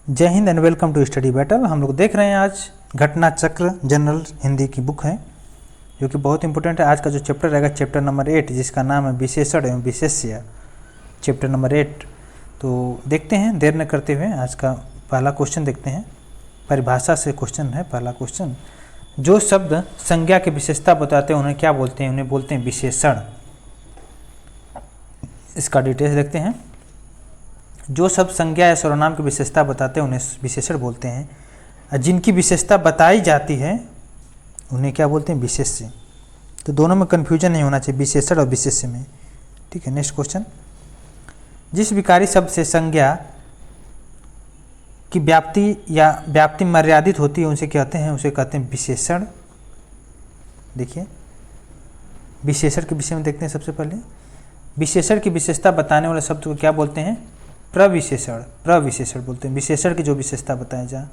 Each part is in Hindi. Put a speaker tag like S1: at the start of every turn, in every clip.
S1: जय हिंद and welcome to study battle. हम लोग देख रहे हैं आज घटना चक्र जनरल हिंदी की बुक है जो कि बहुत इंपॉर्टेंट है। आज का जो चैप्टर रहेगा चैप्टर नंबर 8 जिसका नाम है विशेषण एवं विशेष्य, चैप्टर नंबर 8। तो देखते हैं देर न करते हुए आज का पहला क्वेश्चन देखते हैं। परिभाषा से क्वेश्चन है पहला क्वेश्चन। जो शब्द संज्ञा की विशेषता बताते हैं उन्हें क्या बोलते हैं? उन्हें बोलते हैं विशेषण। इसका डिटेल्स देखते हैं। जो शब्द संज्ञा या सर्वनाम की विशेषता बताते हैं उन्हें विशेषण बोलते हैं। जिनकी विशेषता बताई जाती है उन्हें क्या बोलते हैं? विशेष्य। तो दोनों में कन्फ्यूजन नहीं होना चाहिए, विशेषण और विशेष्य में। ठीक है, नेक्स्ट क्वेश्चन। जिस विकारी शब्द से संज्ञा की व्याप्ति या व्याप्ति मर्यादित होती है उनसे कहते हैं, उसे कहते हैं विशेषण। देखिए विशेषण के विषय में देखते हैं। सबसे पहले विशेषण की विशेषता बताने वाले शब्द को क्या बोलते हैं? प्रविशेषण। प्रविशेषण बोलते हैं विशेषण की जो विशेषता बताया जाए।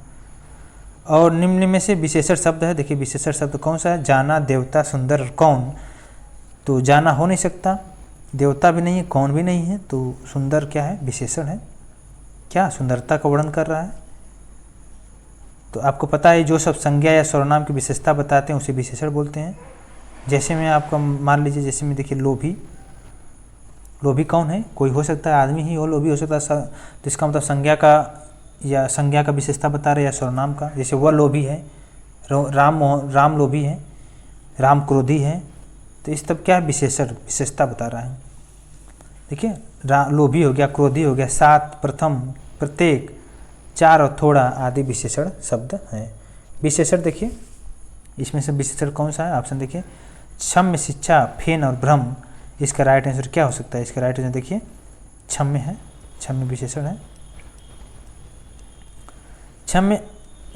S1: और निम्न में से विशेषण शब्द है। देखिए विशेषण शब्द कौन सा है? जाना, देवता, सुंदर, कौन। तो जाना हो नहीं सकता, देवता भी नहीं है, कौन भी नहीं है, तो सुंदर क्या है? विशेषण है। क्या? सुंदरता का वर्णन कर रहा है। तो आपको पता है जो सब संज्ञा या सर्वनाम की विशेषता बताते हैं उसे विशेषण बोलते हैं। जैसे में आपका मान लीजिए, जैसे में देखिए लोभी। लोभी कौन है? कोई हो सकता है, आदमी ही हो, लोभी हो सकता है। तो इसका मतलब संज्ञा का या संज्ञा का विशेषता बता रहे या सर्वनाम का। जैसे वह लोभी है, राम लोभी है, राम क्रोधी है। तो इस तब क्या है? विशेषण, विशेषता बता रहा है। देखिए लोभी हो गया, क्रोधी हो गया, सात, प्रथम, प्रत्येक, चार और थोड़ा आदि विशेषण शब्द हैं। विशेषण देखिए इसमें से विशेषण कौन सा है? ऑप्शन देखिए क्षम्य, शिक्षा, फेन और भ्रम। इसका राइट आंसर क्या हो सकता है? इसका राइट आंसर देखिए क्षम्य है। क्षम्य विशेषण है। क्षम्य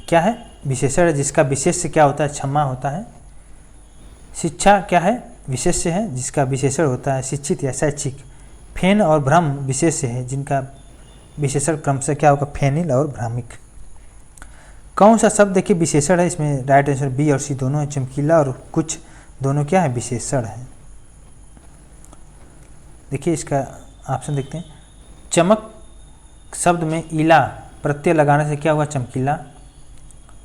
S1: क्या है? विशेषण है जिसका विशेष्य क्या होता है? क्षमा होता है। शिक्षा क्या है? विशेष्य है जिसका विशेषण होता है शिक्षित या शैक्षिक। फेन और भ्रम विशेष्य है जिनका विशेषण क्रमशः क्या होगा? फेनिल और भ्रामिक। कौन सा शब्द देखिए विशेषण है? इसमें राइट आंसर बी और सी दोनों है। चमकीला और कुछ दोनों क्या है? विशेषण है। देखिए इसका ऑप्शन देखते हैं। चमक शब्द में इला प्रत्यय लगाने से क्या हुआ? चमकीला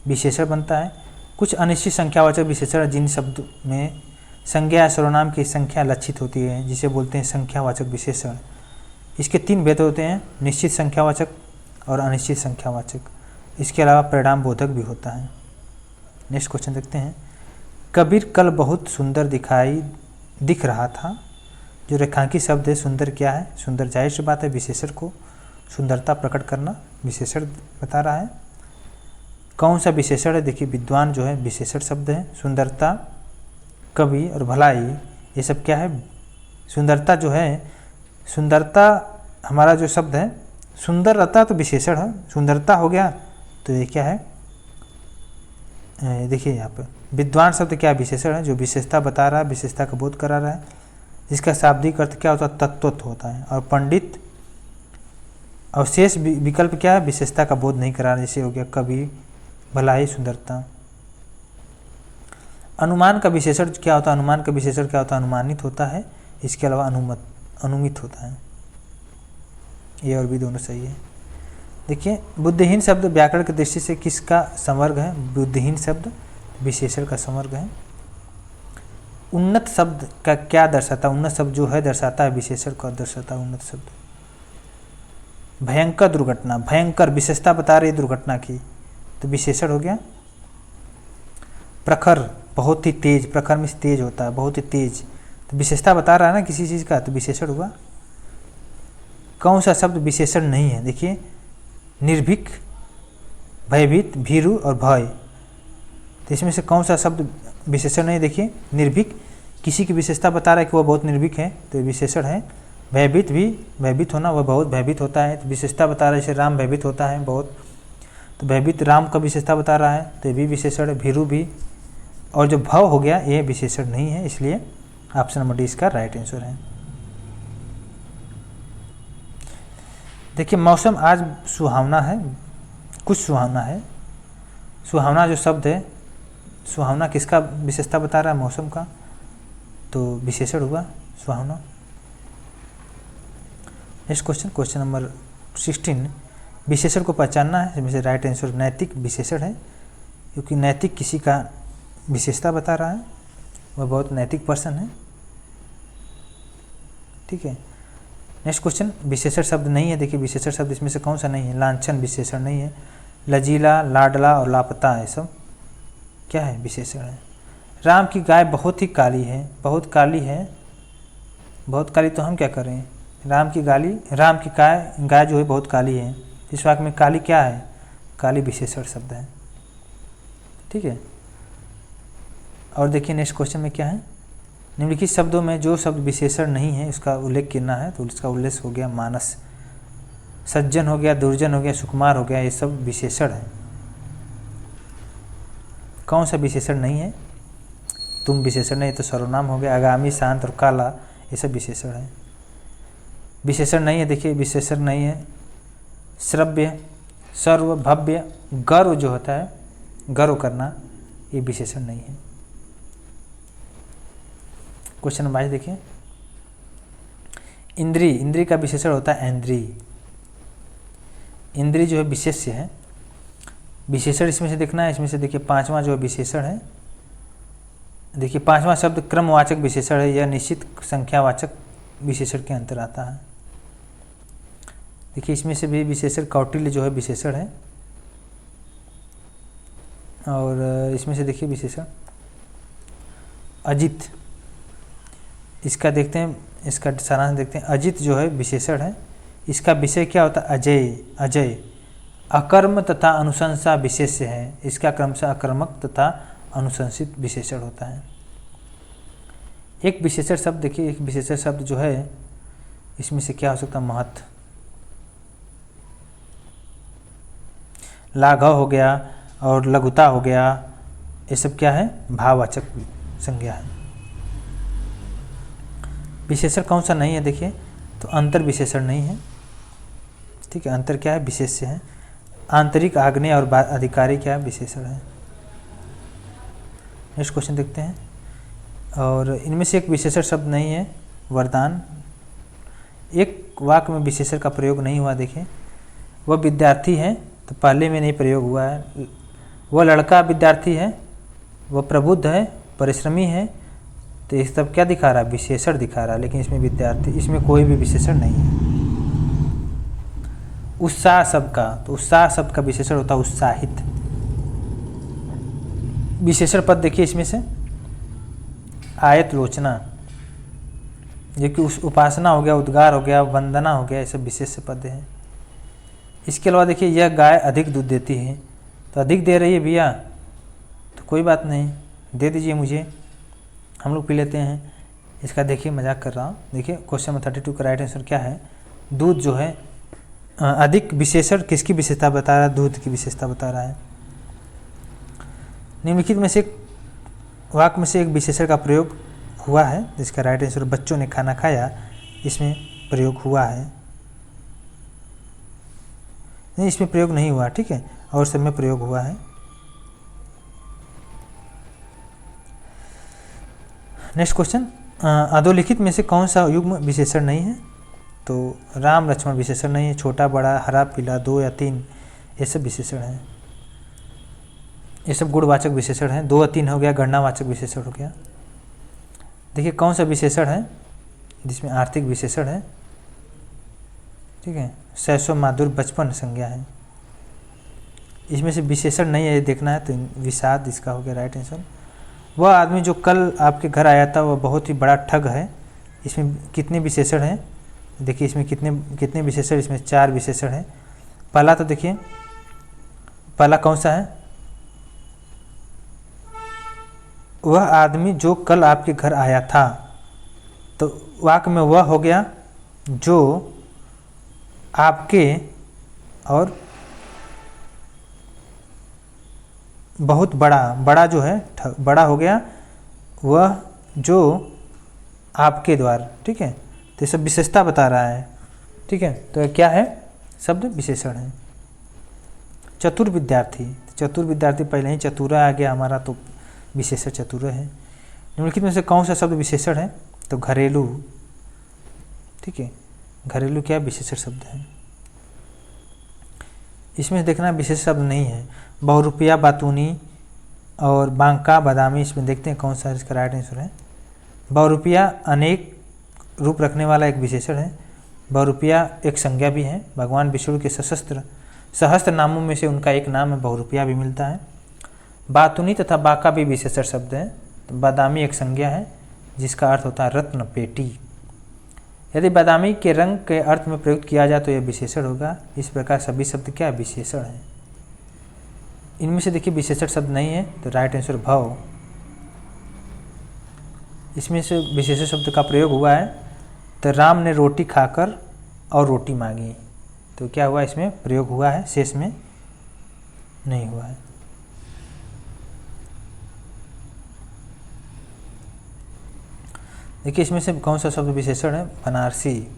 S1: विशेषण बनता है। कुछ अनिश्चित संख्यावाचक विशेषण जिन शब्द में संज्ञा या सर्वनाम की संख्या लक्षित होती है जिसे बोलते हैं संख्यावाचक विशेषण। इसके तीन भेद होते हैं, निश्चित संख्यावाचक और अनिश्चित संख्यावाचक। इसके अलावा परिणाम बोधक भी होता है। नेक्स्ट क्वेश्चन देखते हैं। कबीर कल बहुत सुंदर दिख रहा था। जो रेखांकित शब्द है सुंदर क्या है? सुंदर जाहिर सी बात है विशेषण को सुंदरता प्रकट करना विशेषण बता रहा है। कौन सा विशेषण है? देखिए विद्वान जो है विशेषण शब्द है। सुंदरता, कवि और भलाई ये सब क्या है? सुंदरता जो है, सुंदरता हमारा जो शब्द है सुंदर रहता तो विशेषण है, सुंदरता हो गया तो ये क्या है? देखिए यहाँ पर विद्वान शब्द क्या विशेषण है जो विशेषता बता रहा है, विशेषता का बोध करा रहा है। जिसका शाब्दिक अर्थ क्या होता है? तत्वत्व होता है। और पंडित और शेष विकल्प क्या है? विशेषता का बोध नहीं करा रहा, जैसे हो गया कवि, भलाई, सुंदरता। अनुमान का विशेषण क्या होता है? अनुमान का विशेषण क्या होता है? अनुमानित होता है। इसके अलावा अनुमित होता है। ये और भी दोनों सही है। देखिए बुद्धिहीन शब्द व्याकरण की दृष्टि से किसका संवर्ग है? बुद्धिहीन शब्द विशेषण का संवर्ग है। उन्नत शब्द का क्या दर्शाता है? उन्नत शब्द जो है दर्शाता है विशेषण को दर्शाता है उन्नत शब्द। भयंकर दुर्घटना, भयंकर विशेषता बता रही है दुर्घटना की, तो विशेषण हो गया। प्रखर बहुत ही तेज, प्रखर में तेज होता है, बहुत ही तेज, तो विशेषता बता रहा है ना किसी चीज़ का, तो विशेषण हुआ। कौन सा शब्द विशेषण नहीं है? देखिए निर्भीक, भयभीत, भीरु और भय। तो इसमें से कौन सा शब्द विशेषण नहीं? देखिए निर्भीक किसी की विशेषता बता रहा है कि वह बहुत निर्भीक है तो विशेषण है। भयभीत भी, भयभीत होना, वह बहुत भयभीत होता है तो विशेषता बता रहा है। जैसे राम भयभीत होता है बहुत, तो भयभीत राम का विशेषता बता रहा है तो ये भी विशेषण है। भीरु भी। और जो भव हो गया ये विशेषण नहीं है, इसलिए ऑप्शन नंबर डी इसका राइट आंसर है। देखिए मौसम आज सुहावना है, कुछ सुहावना है। सुहावना जो शब्द है, सुहावना किसका विशेषता बता रहा है? मौसम का, तो विशेषण हुआ सुहावना। Next question, question number 16। विशेषण को पहचानना है, इसमें से राइट आंसर नैतिक विशेषण है, क्योंकि नैतिक किसी का विशेषता बता रहा है, वह बहुत नैतिक पर्सन है। ठीक है, नेक्स्ट क्वेश्चन, विशेषण शब्द नहीं है। देखिए विशेषण शब्द इसमें से कौन सा नहीं है? लांछन विशेषण नहीं है। लजीला, लाडला और लापता है, सब क्या है? विशेषण है। राम की गाय बहुत ही काली है, बहुत काली है, बहुत काली, तो हम क्या करें? राम की गाय जो है बहुत काली है। इस वाक्य में काली क्या है? काली विशेषण शब्द है। ठीक है, और देखिए नेक्स्ट क्वेश्चन में क्या है? निम्नलिखित शब्दों में जो शब्द विशेषण नहीं है उसका उल्लेख करना है। तो इसका उल्लेख हो गया मानस, सज्जन हो गया, दुर्जन हो गया, सुकुमार हो गया, ये सब विशेषण है। कौन सा विशेषण नहीं है? तुम विशेषण नहीं, तो सर्वनाम हो गया। आगामी, शांत और काला, ये सब विशेषण है। विशेषण नहीं है, देखिए विशेषण नहीं है श्रव्य, सर्व, भव्य, गर्व जो होता है, गर्व करना, ये विशेषण नहीं है। क्वेश्चन नंबर 22 देखिए, इंद्री, इंद्री का विशेषण होता है ऐन्द्री। इंद्री जो है विशेष्य है। विशेषण इसमें से देखना है, इसमें से देखिए पांचवा जो विशेषण है, देखिए पांचवा शब्द क्रमवाचक विशेषण है, यह निश्चित संख्यावाचक विशेषण के अंतर आता है। देखिए इसमें से भी विशेषण कौटिल्य जो है विशेषण है, और इसमें से देखिए विशेषण अजित, इसका देखते हैं, इसका सारांश देखते हैं। अजित जो है विशेषण है, इसका विषय क्या होता है? अजय, अजय। अकर्म तथा अनुशंसा विशेष्य है, इसका क्रमशः अकर्मक तथा अनुशंसित विशेषण होता है। एक विशेषण शब्द देखिए, एक विशेषण शब्द जो है इसमें से क्या हो सकता है? महत्व, लाघव हो गया और लघुता हो गया, ये सब क्या है? भाववाचक संज्ञा है। विशेषण कौन सा नहीं है? देखिए तो अंतर विशेषण नहीं है। ठीक है, अंतर क्या है? विशेष्य है। आंतरिक, आग्नेय और अधिकारी क्या है? विशेषण है। नेक्स्ट क्वेश्चन देखते हैं, और इनमें से एक विशेषण शब्द नहीं है, वरदान। एक वाक्य में विशेषण का प्रयोग नहीं हुआ। देखिए वह विद्यार्थी है, तो पहले में नहीं प्रयोग हुआ है। वह लड़का विद्यार्थी है, वह प्रबुद्ध है, परिश्रमी है, तो ये सब क्या दिखा रहा है? विशेषण दिखा रहा है, लेकिन इसमें विद्यार्थी, इसमें कोई भी विशेषण नहीं है। उत्साह शब्द का, तो उत्साह शब्द का विशेषण होता है उत्साहित। विशेषण पद देखिए इसमें से आयत लोचना, जो कि उस उपासना हो गया, उद्गार हो गया, वंदना हो गया, ये सब विशेष पद हैं। इसके अलावा देखिए यह गाय अधिक दूध देती है, तो अधिक दे रही है भैया, तो कोई बात नहीं, दे दीजिए मुझे, हम लोग पी लेते हैं। इसका देखिए मजाक कर रहा हूँ। देखिए क्वेश्चन नंबर 32 का राइट आंसर क्या है? दूध जो है अधिक विशेषण किसकी विशेषता बता रहा है? दूध की विशेषता बता रहा है। निम्नलिखित में से वाक्य में से एक विशेषण का प्रयोग हुआ है, जिसका राइट आंसर बच्चों ने खाना खाया, इसमें प्रयोग हुआ है। नहीं, इसमें प्रयोग नहीं हुआ। ठीक है, और सब में प्रयोग हुआ है। नेक्स्ट क्वेश्चन, अधोलिखित में से कौन सा युग्म विशेषण नहीं है? तो राम लक्ष्मण विशेषण नहीं है। छोटा, बड़ा, हरा, पीला, 2 या 3, ये सब विशेषण हैं। ये सब गुणवाचक विशेषण हैं। 2 या 3 हो गया, गणनावाचक विशेषण हो गया। देखिए कौन सा विशेषण है जिसमें आर्थिक विशेषण है? ठीक है, शैशव, माधुर, बचपन संज्ञा है। इसमें से विशेषण नहीं है, ये देखना है। तो विषाद इसका हो गया राइट आंसर। वह आदमी जो कल आपके घर आया था वह बहुत ही बड़ा ठग है। इसमें कितने विशेषण हैं? देखिए इसमें कितने विशेषण? इसमें 4 विशेषण हैं। पहला तो देखिए, पहला कौन सा है? वह आदमी जो कल आपके घर आया था, तो वाक्य में वह हो गया जो आपके, और बहुत बड़ा, बड़ा जो है बड़ा हो गया, वह जो आपके द्वारा। ठीक है, तो ये सब विशेषता बता रहा है। ठीक है, तो क्या है? शब्द विशेषण है। चतुर विद्यार्थी, चतुर विद्यार्थी पहले ही चतुर आ गया हमारा, तो विशेषण चतुर है। निम्नलिखित में से कौन सा शब्द विशेषण है? तो घरेलू। ठीक है, घरेलू क्या विशेषण शब्द है? इसमें देखना विशेष शब्द नहीं है। बहुरूपिया, बातूनी और बांका, बादामी, इसमें देखते हैं कौन सा इसका राइट आंसर है। बहुरूपिया अनेक रूप रखने वाला एक विशेषण है। बहुरूपिया एक संज्ञा भी है। भगवान विष्णु के सहस्त्र नामों में से उनका एक नाम है, बहुरूपिया भी मिलता है। बातूनी तथा बांका भी विशेषण शब्द है। तो बादामी एक संज्ञा है जिसका अर्थ होता है रत्न पेटी। यदि बादामी के रंग के अर्थ में प्रयुक्त किया जाए तो यह विशेषण होगा। इस प्रकार सभी शब्द क्या विशेषण हैं। इनमें से देखिए विशेषण शब्द नहीं है, तो राइट आंसर भव। इसमें से विशेषण शब्द का प्रयोग हुआ है। तो राम ने रोटी खाकर और रोटी मांगी, तो क्या हुआ, इसमें प्रयोग हुआ है, शेष में नहीं हुआ है। देखिए इसमें से कौन सा शब्द विशेषण है, बनारसी।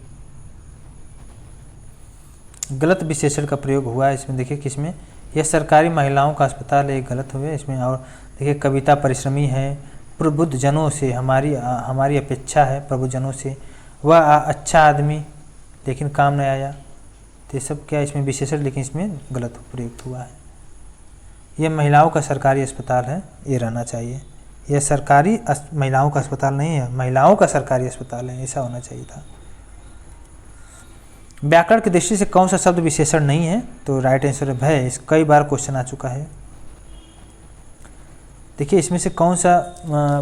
S1: गलत विशेषण का प्रयोग हुआ है इसमें। देखिए किसमें, यह सरकारी महिलाओं का अस्पताल है, गलत हुआ है इसमें। और देखिए कविता परिश्रमी है, प्रबुद्ध जनों से हमारी अपेक्षा है, प्रबुद्धजनों से। वह अच्छा आदमी लेकिन काम नहीं आया, तो ये सब क्या इसमें विशेषण, लेकिन इसमें गलत प्रयुक्त हुआ है। यह महिलाओं का सरकारी अस्पताल है, ये रहना चाहिए। यह सरकारी महिलाओं का अस्पताल नहीं है, महिलाओं का सरकारी अस्पताल है, ऐसा होना चाहिए था। व्याकरण की दृष्टि से कौन सा शब्द विशेषण नहीं है, तो राइट आंसर है भय। इस कई बार क्वेश्चन आ चुका है। देखिए इसमें से कौन सा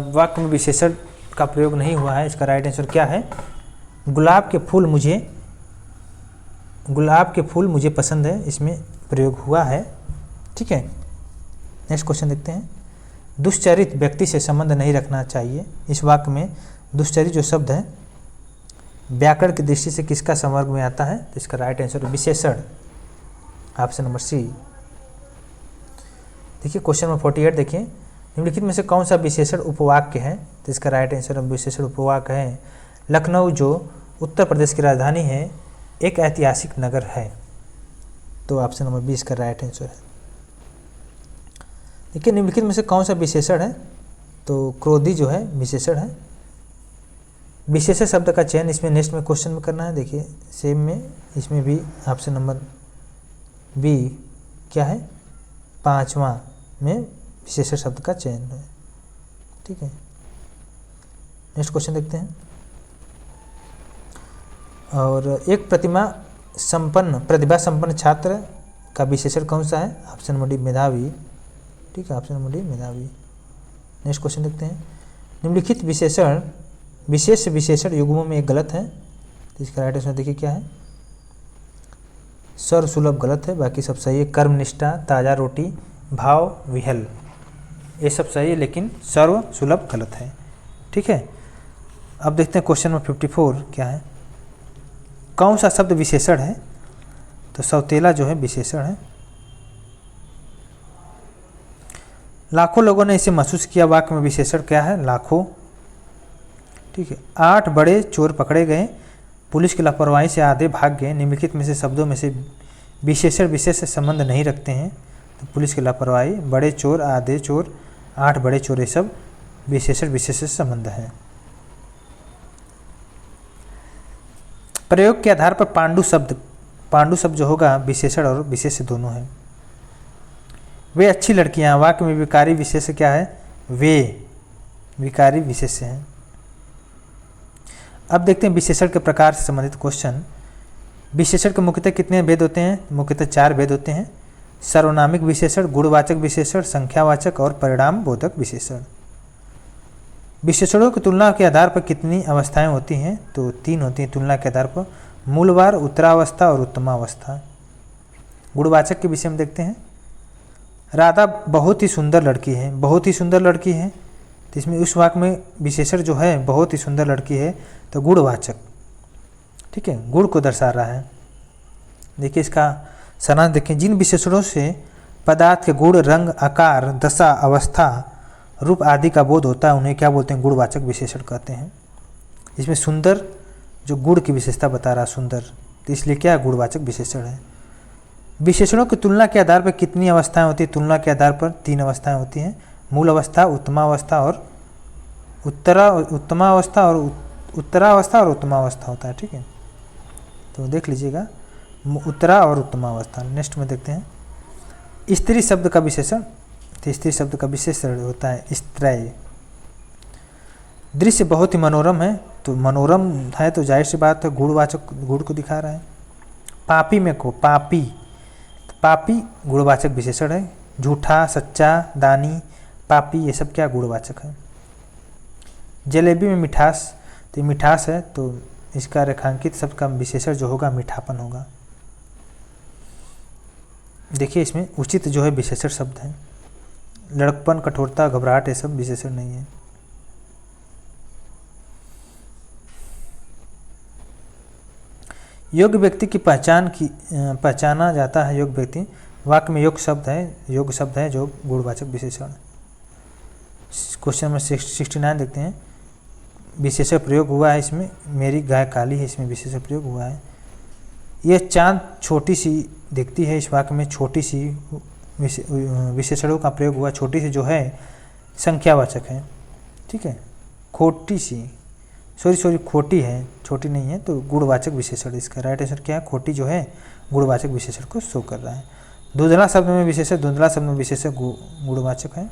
S1: वाक्य में विशेषण का प्रयोग नहीं हुआ है, इसका राइट आंसर क्या है, गुलाब के फूल मुझे पसंद है, इसमें प्रयोग हुआ है। ठीक है, नेक्स्ट क्वेश्चन देखते हैं। दुश्चरित व्यक्ति से संबंध नहीं रखना चाहिए। इस वाक्य में दुश्चरित जो शब्द है व्याकरण की दृष्टि से किसका संवर्ग में आता है, तो इसका राइट आंसर विशेषण, ऑप्शन नंबर सी। देखिए क्वेश्चन नंबर 48 देखिए, निम्नलिखित में से कौन सा विशेषण उपवाक्य है, तो इसका राइट आंसर विशेषण उपवाक्य है। लखनऊ जो उत्तर प्रदेश की राजधानी है एक ऐतिहासिक नगर है, तो ऑप्शन नंबर 20 का राइट आंसर है। देखिए निम्नलिखित में से कौन सा विशेषण है, तो क्रोधी जो है विशेषण है। विशेषण शब्द का चयन इसमें नेक्स्ट में क्वेश्चन में करना है। देखिए सेम में इसमें भी ऑप्शन नंबर बी क्या है, 5वां में विशेषण शब्द का चयन है। ठीक है, नेक्स्ट क्वेश्चन देखते हैं। और एक प्रतिभा संपन्न छात्र का विशेषण कौन सा है, ऑप्शन नंबर डी मेधावी। ठीक है, ऑप्शन नंबर डी मेधावी। नेक्स्ट क्वेश्चन देखते हैं। निम्नलिखित विशेष विशेषण युग्मों में एक गलत है, तो इसका राइट आंसर देखिए क्या है, सर्व सुलभ गलत है, बाकी सब सही है। कर्मनिष्ठा, ताज़ा रोटी, भाव विहल, ये सब सही है, लेकिन सर्व सुलभ गलत है। ठीक है, अब देखते हैं क्वेश्चन नंबर 54 क्या है, कौन सा शब्द विशेषण है, तो सौतेला जो है विशेषण है। लाखों लोगों ने इसे महसूस किया, वाक्य में विशेषण क्या है, लाखों। ठीक है, 8 बड़े चोर पकड़े गए, पुलिस की लापरवाही से आधे भाग गए। निम्नलिखित में से शब्दों में से विशेषण विशेष से संबंध नहीं रखते हैं, तो पुलिस की लापरवाही, बड़े चोर, आधे चोर, 8 बड़े चोर, ये सब विशेषण विशेष से संबंध है। प्रयोग के आधार पर पांडु शब्द जो होगा विशेषण और विशेष दोनों है। वे अच्छी लड़कियां, वाक्य में विकारी विशेष क्या है, वे विकारी विशेष हैं। अब देखते हैं विशेषण के प्रकार से संबंधित क्वेश्चन। विशेषण के मुख्यतः कितने भेद होते हैं, मुख्यतः 4 भेद होते हैं। सर्वनामिक विशेषण, गुणवाचक विशेषण, संख्यावाचक और परिणाम बोधक विशेषण। विशेषणों की तुलना के आधार पर कितनी अवस्थाएं होती हैं, तो 3 होती हैं तुलना के आधार पर, मूलवार, उत्तरावस्था और उत्तमावस्था। गुणवाचक के विषय में देखते हैं। राधा बहुत ही सुंदर लड़की है, बहुत ही सुंदर लड़की है, तो इसमें उस वाक्य में विशेषण जो है बहुत ही सुंदर लड़की है, तो गुणवाचक। ठीक है, गुण को दर्शा रहा है। देखिए इसका सारांश देखें। जिन विशेषणों से पदार्थ के गुण, रंग, आकार, दशा, अवस्था, रूप आदि का बोध होता है उन्हें क्या बोलते हैं, गुणवाचक विशेषण कहते हैं। इसमें सुंदर जो गुण की विशेषता बता रहा है, सुंदर, तो इसलिए क्या गुणवाचक विशेषण है। विशेषणों की तुलना के आधार पर कितनी अवस्थाएं होती हैं, तुलना के आधार पर 3 अवस्थाएं होती हैं, मूल अवस्था, उत्तमावस्था और उत्तरावस्था और उत्तमावस्था होता है। ठीक है, तो देख लीजिएगा, उत्तरा और उत्तमावस्था। नेक्स्ट में देखते हैं स्त्री शब्द का विशेषण। तो स्त्री शब्द का विशेषण होता है स्त्रैय। दृश्य बहुत ही मनोरम है, तो मनोरम है तो जाहिर सी बात है गुणवाचक, गुण को दिखा रहा है। पापी में को पापी, तो पापी गुणवाचक विशेषण है। झूठा, सच्चा, दानी, पापी, ये सब क्या गुणवाचक है। जलेबी में मिठास, तो मिठास है तो इसका रेखांकित शब्द का विशेषण जो होगा मीठापन होगा। देखिए इसमें उचित जो है विशेषण शब्द है। लड़कपन, कठोरता, घबराहट, ये सब विशेषण नहीं है। योग्य व्यक्ति की पहचाना जाता है। योग्य व्यक्ति, वाक्य में योग्य शब्द है, योग्य शब्द है जो गुणवाचक विशेषण। क्वेश्चन नंबर 69 देखते हैं। विशेषण प्रयोग हुआ है इसमें, मेरी गाय काली है, इसमें विशेषण प्रयोग हुआ है। यह चांद छोटी सी दिखती है, इस वाक्य में छोटी सी विशेषणों का प्रयोग हुआ। छोटी सी जो है संख्यावाचक है, ठीक है। खोटी सी, सॉरी खोटी है, छोटी नहीं है, तो गुणवाचक विशेषण। इसका राइट आंसर क्या है, खोटी जो है गुणवाचक विशेषण को शो कर रहा है। धुंधला शब्द में विशेषण, धुंधला शब्द में विशेषण गुणवाचक है,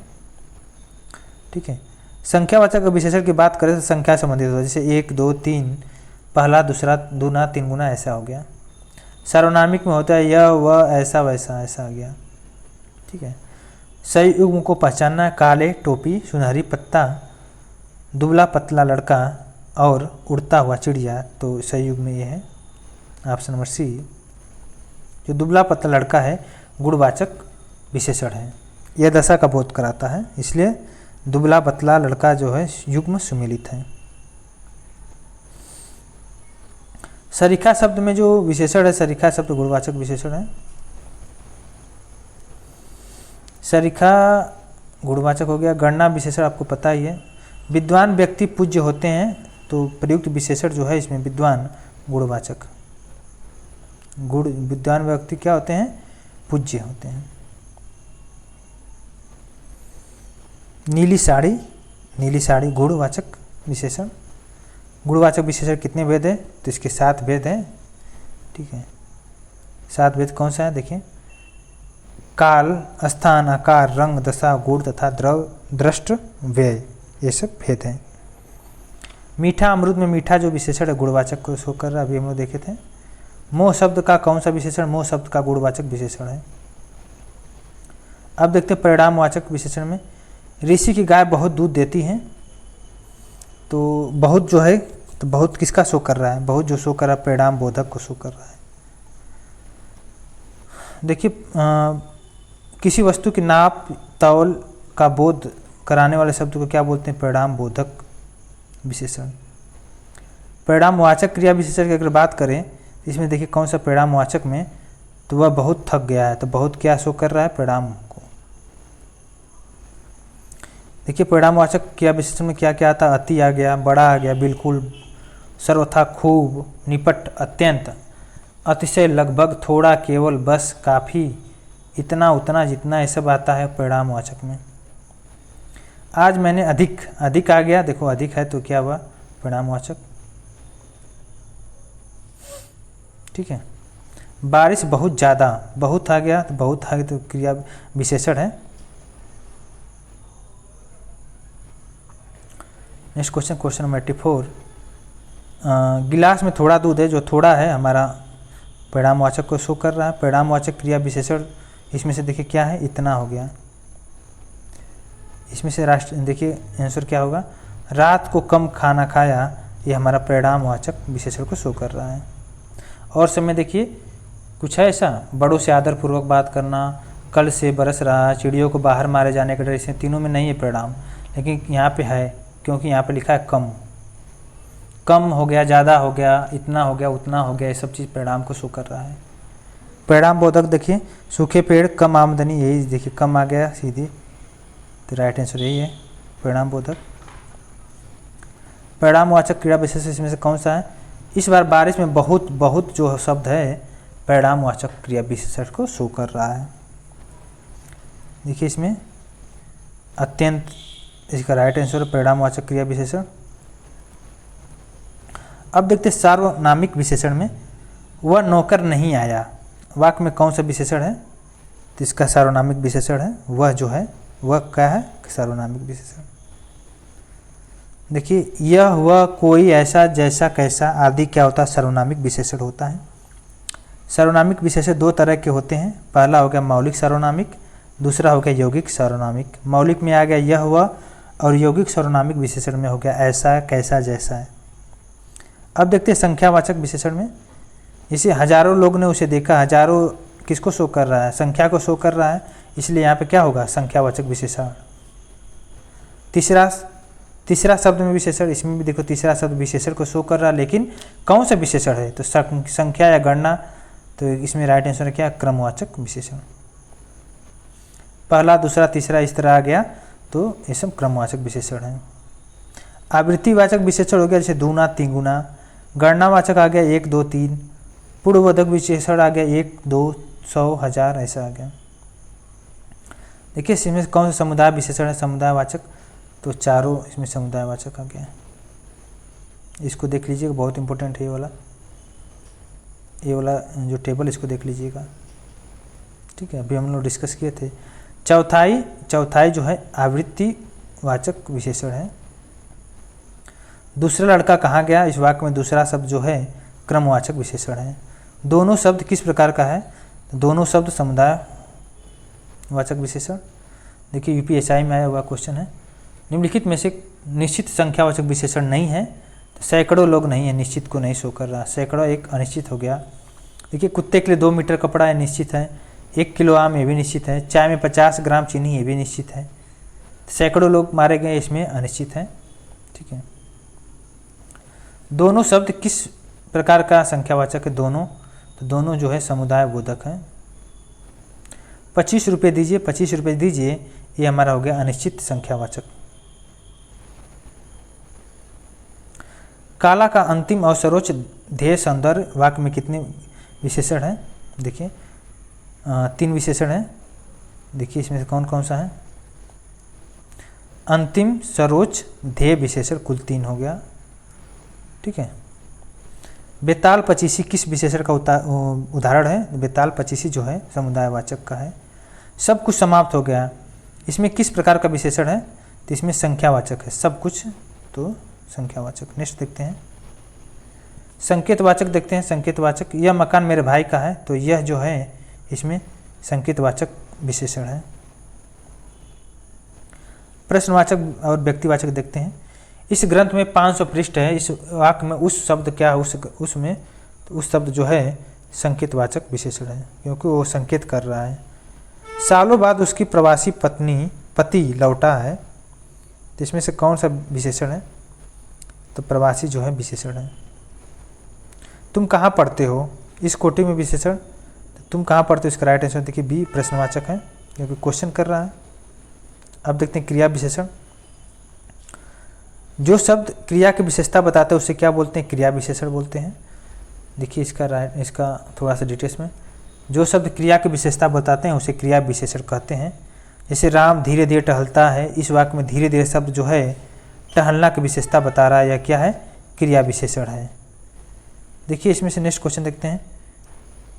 S1: ठीक है। संख्यावाचक विशेषण की बात करें तो संख्या संबंधित होता है, जैसे 1, 2, 3, पहला, दूसरा, दूना, 3 गुना, ऐसा हो गया। सार्वनामिक में होता है यह, वह, ऐसा, वैसा, ऐसा आ गया, ठीक है। सही युग्म को पहचानना, काले टोपी, सुनहरी पत्ता, दुबला पतला लड़का और उड़ता हुआ चिड़िया, तो सही युग्म में ये है ऑप्शन नंबर सी। जो दुबला पतला लड़का है गुणवाचक विशेषण है, यह दशा का बोध कराता है, इसलिए दुबला पतला लड़का जो है युग्म सुमेलित है। सरीखा शब्द में जो विशेषण है, सरीखा शब्द गुणवाचक विशेषण है। सरीखा गुणवाचक हो गया। गणना विशेषण आपको पता ही है। विद्वान व्यक्ति पूज्य होते हैं, तो प्रयुक्त विशेषण जो है इसमें विद्वान गुणवाचक। विद्वान व्यक्ति क्या होते हैं, पूज्य होते हैं। नीली साड़ी, नीली साड़ी गुणवाचक विशेषण। गुणवाचक विशेषण कितने भेद है, तो इसके 7 भेद हैं, ठीक है। 7 भेद कौन सा है देखिए, काल, स्थान, आकार, रंग, दशा, गुण तथा द्रव, दृष्ट, व्यय, ये सब भेद हैं। मीठा, अमृत में मीठा जो विशेषण है गुणवाचक को शो कर रहा है, अभी हम लोग देखे थे। मोह शब्द का कौन सा विशेषण, मोह शब्द का गुणवाचक विशेषण है। अब देखते हैं परिणामवाचक विशेषण में। ऋषि की गाय बहुत दूध देती है, तो बहुत जो है, तो बहुत किसका शो कर रहा है, बहुत जो शो कर रहा है परिणाम बोधक को शो कर रहा है। देखिए किसी वस्तु की नाप तौल का बोध कराने वाले शब्द को क्या बोलते हैं, परिणाम बोधक विशेषण। परिणामवाचक क्रिया विशेषण की अगर बात करें, इसमें देखिए कौन सा परिणामवाचक में, तो वह बहुत थक गया है, तो बहुत क्या शो कर रहा है, परिणाम को। देखिए परिणामवाचक क्रिया विशेषण में क्या क्या आता, अति आ गया, बड़ा आ गया, बिल्कुल, सर्वथा, खूब, निपट, अत्यंत, अतिशय, लगभग, थोड़ा, केवल, बस, काफ़ी, इतना, उतना, जितना, ये सब आता है परिणामवाचक में। आज मैंने अधिक, अधिक आ गया, देखो अधिक है तो क्या हुआ, परिणामवाचक, ठीक है। बारिश बहुत ज़्यादा, बहुत आ गया, तो बहुत आ गया तो क्रिया विशेषण है। Next question, question number 84। गिलास में थोड़ा दूध है, जो थोड़ा है हमारा परिणामवाचक को शो कर रहा है। परिणामवाचक क्रिया विशेषण इसमें से देखिए क्या है, इतना हो गया। इसमें से देखिए आंसर क्या होगा, रात को कम खाना खाया, ये हमारा परिणामवाचक विशेषण को शो कर रहा है। और समय देखिए कुछ है ऐसा, बड़ों से आदरपूर्वक बात करना, कल से बरस रहा, चिड़ियों को बाहर मारे जाने का डर, इसे तीनों में नहीं है परिणाम, लेकिन यहाँ पे है, क्योंकि यहाँ पे लिखा है कम। कम हो गया, ज़्यादा हो गया, इतना हो गया, उतना हो गया, ये सब चीज़ परिणाम को शो कर रहा है। परिणाम बोधक देखिए, सूखे पेड़, कम आमदनी, यही देखिए कम आ गया सीधी, तो राइट आंसर यही है परिणाम बोधक। परिणामवाचक क्रिया विशेषण इसमें से कौन सा है, इस बार बारिश में बहुत, बहुत जो शब्द है परिणामवाचक क्रिया विशेषण को शो कर रहा है। देखिए इसमें अत्यंत, इसका राइट आंसर है परिणामवाचक क्रिया विशेषण। अब देखते हैं सार्वनामिक विशेषण में। वह नौकर नहीं आया, वाक्य में कौन सा विशेषण है? तो इसका सार्वनामिक विशेषण है। वह जो है वह क्या है? सार्वनामिक विशेषण। देखिए यह, वह, कोई, ऐसा, जैसा, कैसा आदि क्या होता है? सार्वनामिक विशेषण होता है। सार्वनामिक विशेषण दो तरह के होते हैं। पहला हो गया मौलिक सार्वनामिक, दूसरा हो गया यौगिक सार्वनामिक। मौलिक में आ गया यह, वह, और यौगिक सार्वनामिक विशेषण में हो गया ऐसा, कैसा, जैसा है। अब देखते हैं संख्यावाचक विशेषण में। जैसे हजारों लोग ने उसे देखा, हजारों किसको शो कर रहा है? संख्या को शो कर रहा है, इसलिए यहाँ पे क्या होगा? संख्यावाचक विशेषण। तीसरा शब्द में विशेषण, इसमें भी देखो तीसरा शब्द विशेषण को शो कर रहा है, लेकिन कौन सा विशेषण है? तो संख्या या गणना। तो इसमें राइट आंसर है क्या? क्रमवाचक विशेषण। पहला, दूसरा, तीसरा इस तरह आ गया, तो ये सब क्रमवाचक विशेषण है। आवृत्तिवाचक विशेषण हो गया जैसे दूना, तिगुना। गणनावाचक आ गया 1, 2, 3। पूर्वबोधक विशेषण आ गया 1, 2, 100, 1000, ऐसा आ गया। देखिए इसमें कौन सा समुदाय विशेषण है? समुदायवाचक। तो चारों इसमें समुदायवाचक आ गया। इसको देख लीजिएगा, बहुत इंपॉर्टेंट है ये वाला जो टेबल, इसको देख लीजिएगा। ठीक है, अभी हम लोग डिस्कस किए थे। चौथाई जो है आवृत्तिवाचक विशेषण है। दूसरा लड़का कहाँ गया? इस वाक्य में दूसरा शब्द जो है क्रमवाचक विशेषण है। दोनों शब्द किस प्रकार का है? दोनों शब्द समुदायवाचक विशेषण। देखिए यूपीएसआई में आया हुआ क्वेश्चन है। निम्नलिखित में से निश्चित संख्यावाचक विशेषण नहीं है। तो सैकड़ों लोग नहीं है, निश्चित को नहीं शो कर रहा। सैकड़ों एक अनिश्चित हो गया। देखिए कुत्ते के लिए 2 मीटर कपड़ा है, निश्चित है। 1 किलो आम, ये भी निश्चित है। चाय में 50 ग्राम चीनी, ये भी निश्चित है। सैकड़ों लोग मारे गए, इसमें अनिश्चित है। ठीक है, दोनों शब्द किस प्रकार का संख्यावाचक है? दोनों, तो दोनों जो है समुदाय बोधक है। 25 रुपये दीजिए, 25 रुपये दीजिए, ये हमारा हो गया अनिश्चित संख्यावाचक। काला का अंतिम और सर्वोच्च ध्येय सौंदर्य वाक्य में कितने विशेषण हैं? देखिए 3 विशेषण हैं। देखिए इसमें से कौन कौन सा है? अंतिम, सर्वोच्च, ध्येय विशेषण कुल 3 हो गया। ठीक है, बेताल पचीसी किस विशेषण का उदाहरण है? बेताल पचीसी जो है समुदायवाचक का है। सब कुछ समाप्त हो गया, इसमें किस प्रकार का विशेषण है? तो इसमें संख्यावाचक है। सब कुछ तो संख्यावाचक। नेक्स्ट देखते हैं संकेतवाचक। देखते हैं संकेतवाचक। यह मकान मेरे भाई का है, तो यह जो है इसमें संकेतवाचक विशेषण है। प्रश्नवाचक और व्यक्तिवाचक देखते हैं। इस ग्रंथ में 500 पृष्ठ है, इस वाक्य में उस शब्द क्या है? उसमें तो उस शब्द जो है संकेतवाचक विशेषण है, क्योंकि वो संकेत कर रहा है। सालों बाद उसकी प्रवासी पति लौटा है, तो इसमें से कौन सा विशेषण है? तो प्रवासी जो है विशेषण है। तुम कहाँ पढ़ते हो? इस कोटि में विशेषण। तुम कहाँ पढ़ते हो? इसका राइट आंसर देखिए बी, प्रश्नवाचक है, क्योंकि क्वेश्चन कर रहा है। अब देखते हैं क्रिया विशेषण। जो शब्द क्रिया की विशेषता बताते हैं उसे क्या बोलते हैं? क्रिया विशेषण बोलते हैं। देखिए इसका थोड़ा सा डिटेल्स में। जो शब्द क्रिया की विशेषता बताते हैं उसे क्रिया विशेषण कहते हैं। जैसे राम धीरे धीरे टहलता है, इस वाक्य में धीरे धीरे शब्द जो है टहलना की विशेषता बता रहा है, यह क्या है? क्रिया विशेषण है। देखिए इसमें से नेक्स्ट क्वेश्चन देखते हैं।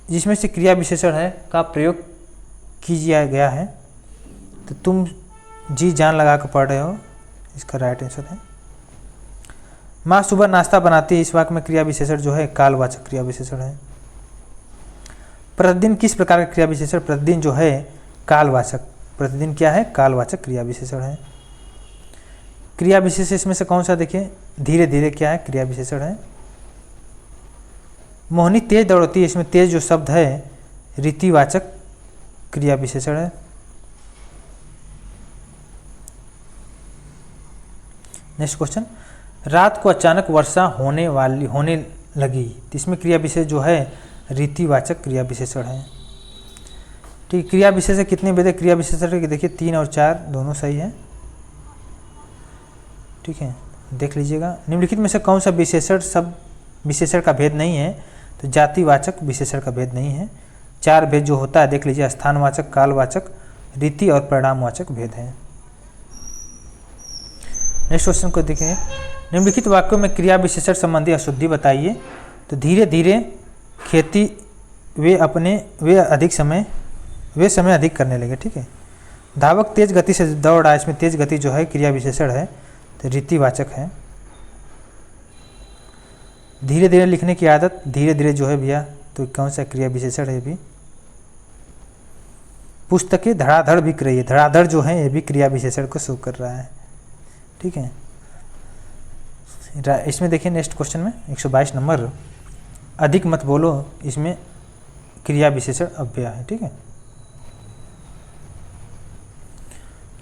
S1: जिसमें से क्रिया विशेषण है का प्रयोग किया गया है, तो तुम जी जान लगा कर पढ़ रहे हो, इसका राइट आंसर है। माँ सुबह नाश्ता बनाती है, इस वाक्य में क्रिया विशेषण जो है कालवाचक क्रिया विशेषण है। प्रतिदिन किस प्रकार का क्रिया विशेषण? प्रतिदिन जो है कालवाचक। प्रतिदिन क्या है? कालवाचक क्रिया विशेषण है। क्रिया विशेषण इसमें से कौन सा? देखिए धीरे धीरे क्या है? क्रिया विशेषण है। मोहिनी तेज दौड़ती है, इसमें तेज जो शब्द है रीतिवाचक क्रिया विशेषण है। Next question. रात को अचानक वर्षा होने लगी, तो इसमें क्रिया विशेष जो है रीतिवाचक क्रिया विशेषण है। ठीक, क्रिया विशेषण कितने भेदे? क्रिया विशेषण देखिए 3 और 4 दोनों सही है। ठीक है, देख लीजिएगा। निम्नलिखित में से कौन सा विशेषण सब विशेषण का भेद नहीं है? तो जातिवाचक विशेषण का भेद नहीं है। 4 भेद जो होता है देख लीजिए, स्थानवाचक, कालवाचक, रीति और परिणामवाचक भेद है। नेक्स्ट क्वेश्चन को देखें। निम्नलिखित वाक्यों में क्रिया विशेषण संबंधी अशुद्धि बताइए। तो धीरे धीरे खेती वे समय अधिक करने लगे। ठीक है। धावक तेज गति से दौड़ रहा है, इसमें तेज गति जो है क्रिया विशेषण है, तो रीतिवाचक है। धीरे धीरे लिखने की आदत, धीरे धीरे जो है भैया, तो कौन सा क्रिया विशेषण है भी। पुस्तकें धड़ाधड़ बिक रही है, धड़ाधड़ जो है ये भी क्रिया विशेषण को शो कर रहा है। ठीक है। इसमें देखिए नेक्स्ट क्वेश्चन में 122 नंबर, अधिक मत बोलो, इसमें क्रिया विशेषण अव्यय है। ठीक है।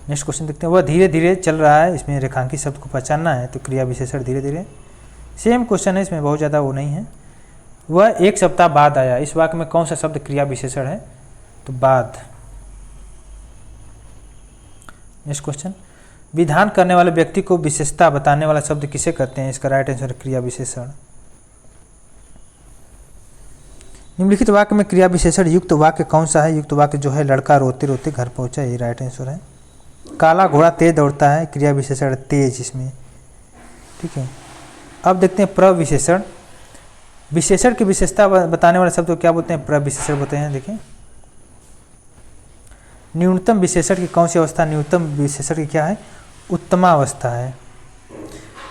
S1: नेक्स्ट क्वेश्चन देखते हैं, वह धीरे धीरे चल रहा है, इसमें रेखांकित शब्द को पहचानना है, तो क्रिया विशेषण धीरे धीरे। सेम क्वेश्चन है, इसमें बहुत ज़्यादा वो नहीं है। वह एक सप्ताह बाद आया, इस वाक्य में कौन सा शब्द क्रिया विशेषण है, तो बाद। नेक्स्ट क्वेश्चन, विधान करने वाले व्यक्ति को विशेषता बताने वाला शब्द किसे कहते हैं, इसका राइट आंसर क्रिया विशेषण। निम्नलिखित वाक्य में क्रिया विशेषण युक्त वाक्य कौन सा है, युक्त वाक्य जो है लड़का रोते रोते घर पहुंचा, ये राइट आंसर है। काला घोड़ा तेज दौड़ता है, क्रिया विशेषण तेज इसमें। ठीक है। अब देखते हैं प्रविशेषण। विशेषण की विशेषता बताने वाले शब्द को क्या बोलते हैं, प्रविशेषण बोलते हैं। देखिए, न्यूनतम विशेषण की कौन सी अवस्था, न्यूनतम विशेषण की क्या है, उत्तमावस्था है।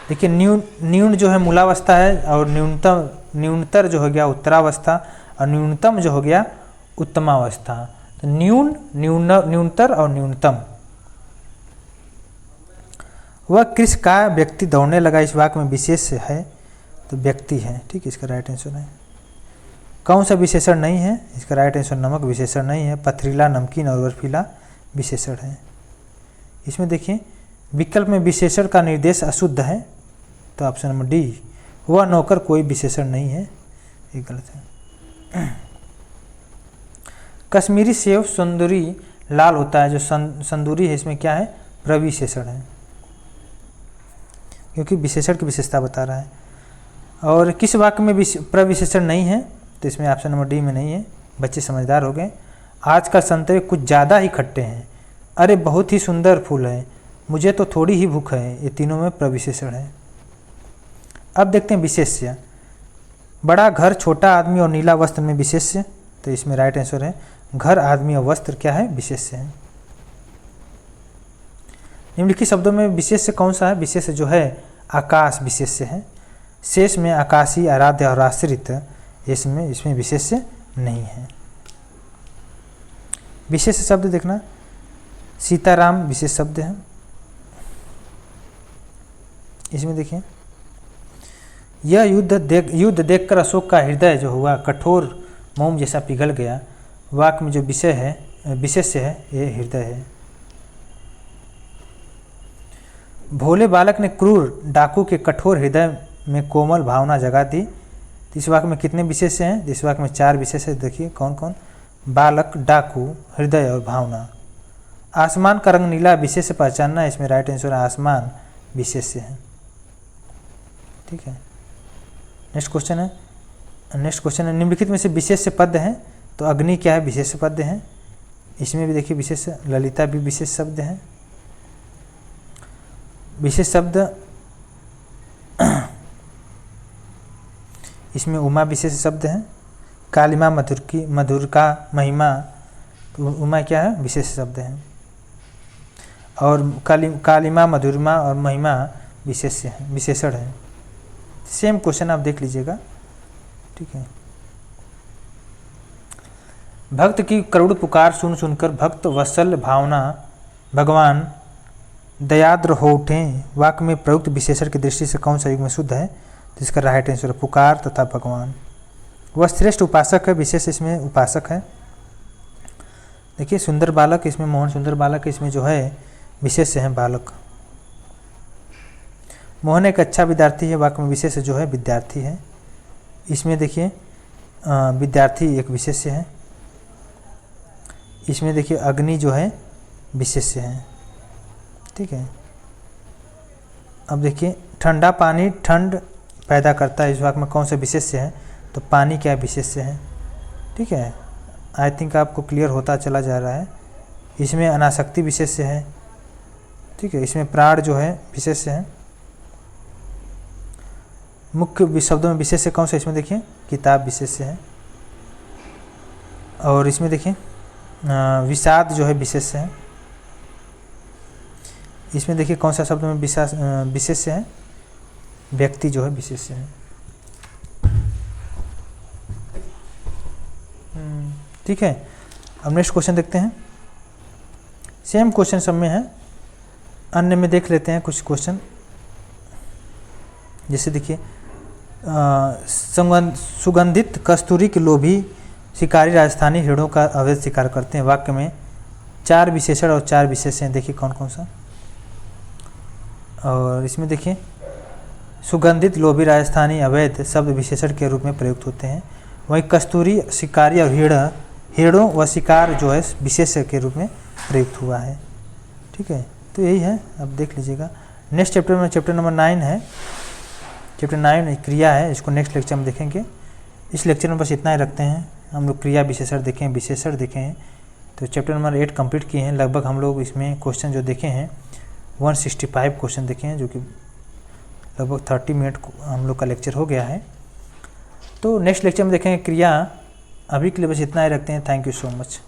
S1: देखिए, न्यून जो है मूलावस्था है, और न्यूनतर जो हो गया उत्तरावस्था, और न्यूनतम जो हो गया उत्तमावस्था। तो न्यूनतर और न्यूनतम। वह कृष का व्यक्ति दौड़ने लगा, इस वाक्य में विशेष है, तो व्यक्ति है। ठीक है, इसका राइट आंसर है। कौन सा विशेषण नहीं है, इसका राइट आंसर नमक विशेषण नहीं है, पथरीला, नमकीन और बर्फीला विशेषण है। इसमें देखिए, विकल्प में विशेषण का निर्देश अशुद्ध है, तो ऑप्शन नंबर डी, वह नौकर कोई विशेषण नहीं है, ये गलत है। कश्मीरी सेव संदूरी लाल होता है, जो संदूरी है इसमें क्या है, प्रविशेषण है, क्योंकि विशेषण की विशेषता बता रहा है। और किस वाक्य में प्रविशेषण नहीं है, तो इसमें ऑप्शन नंबर डी में नहीं है। बच्चे समझदार हो गए। आजकल संतरे कुछ ज़्यादा ही खट्टे हैं, अरे बहुत ही सुंदर फूल है, मुझे तो थोड़ी ही भूख है, ये तीनों में प्रविशेषण है। अब देखते हैं विशेष्य। बड़ा घर, छोटा आदमी और नीला वस्त्र में विशेष्य, तो इसमें राइट आंसर है घर, आदमी और वस्त्र क्या है, विशेष्य है। निम्नलिखित शब्दों में विशेष्य कौन सा है, विशेष्य जो है आकाश विशेष्य है। शेष में आकाशी, आराध्य और आश्रित, इसमें विशेष्य नहीं है। विशेष शब्द देखना, सीताराम विशेष शब्द है। इसमें देखिए, यह युद्ध देखकर अशोक का हृदय जो हुआ कठोर मोम जैसा पिघल गया, वाक्य में जो विषय है विशेष्य है, ये हृदय है। भोले बालक ने क्रूर डाकू के कठोर हृदय में कोमल भावना जगा दी। इस वाक्य में कितने विशेष्य हैं, इस वाक्य में 4 विशेष्य। देखिए कौन कौन, बालक, डाकू, हृदय और भावना। आसमान का रंग नीला विशेष्य पहचानना, इसमें राइट आंसर आसमान विशेष्य है। ठीक है। नेक्स्ट क्वेश्चन है, निम्नलिखित में से विशेष्य पद है, तो अग्नि क्या है, विशेष्य पद है। इसमें भी देखिए विशेष्य, ललिता भी विशेष शब्द है। विशेष शब्द इसमें उमा विशेष शब्द है। कालिमा, मधुरका, महिमा, तो उमा क्या है, विशेष शब्द है। और कालिमा, मधुरमा और महिमा विशेषण है। सेम क्वेश्चन आप देख लीजिएगा। ठीक है। भक्त की करुण पुकार सुनकर भक्त वत्सल भावना भगवान दयाद्र हो उठे, वाक्य में प्रयुक्त विशेषण की दृष्टि से कौन सा युग्म शुद्ध है, जिसका राइट आंसर पुकार तथा भगवान। वह श्रेष्ठ उपासक है, विशेष इसमें उपासक है। देखिए सुंदर बालक, इसमें मोहन सुंदर बालक, इसमें जो है विशेष है बालक। मोहन एक अच्छा विद्यार्थी है, वाक्य में विशेष जो है विद्यार्थी है। इसमें देखिए विद्यार्थी एक विशेष्य है। इसमें देखिए अग्नि जो है विशेष्य है। ठीक है। अब देखिए ठंडा पानी ठंड पैदा करता है, इस वाक्य में कौन सा विशेष्य है, तो पानी क्या विशेष्य है। ठीक है। आई थिंक आपको क्लियर होता चला जा रहा है। इसमें अनासक्ति विशेष्य है। ठीक है। इसमें प्राण जो है विशेष्य है। मुख्य शब्दों में विशेष्य कौन सा, इसमें देखिए किताब विशेष्य है। और इसमें देखिए विषाद जो है विशेष्य है। इसमें देखिए कौन सा शब्द में विशेष्य है, व्यक्ति जो है विशेष्य है। ठीक है, अब नेक्स्ट क्वेश्चन देखते हैं। सेम क्वेश्चन सब में है, अन्य में देख लेते हैं कुछ क्वेश्चन। जैसे देखिए सुगंधित कस्तूरी के लोभी शिकारी राजस्थानी हिरणों का अवैध शिकार करते हैं। वाक्य में 4 विशेषण और 4 विशेषण हैं, देखिए कौन कौन सा। और इसमें देखिए सुगंधित लोभी राजस्थानी अवैध शब्द विशेषण के रूप में प्रयुक्त होते हैं। वहीं कस्तूरी शिकारी और हिरणों व शिकार जो है विशेषण के रूप में प्रयुक्त हुआ है। ठीक है, तो यही है, अब देख लीजिएगा। नेक्स्ट चैप्टर में चैप्टर नंबर 9 है। चैप्टर 9 क्रिया है, इसको नेक्स्ट लेक्चर में देखेंगे। इस लेक्चर में बस इतना ही रखते हैं। हम लोग क्रिया विशेषण देखें, विशेषण देखें। तो चैप्टर नंबर 8 कंप्लीट किए हैं। लगभग हम लोग इसमें क्वेश्चन जो देखे हैं 165 क्वेश्चन देखे हैं, जो कि लगभग 30 मिनट हम लोग का लेक्चर हो गया है। तो नेक्स्ट लेक्चर में देखेंगे क्रिया। अभी के लिए बस इतना ही रखते हैं। Thank you so much.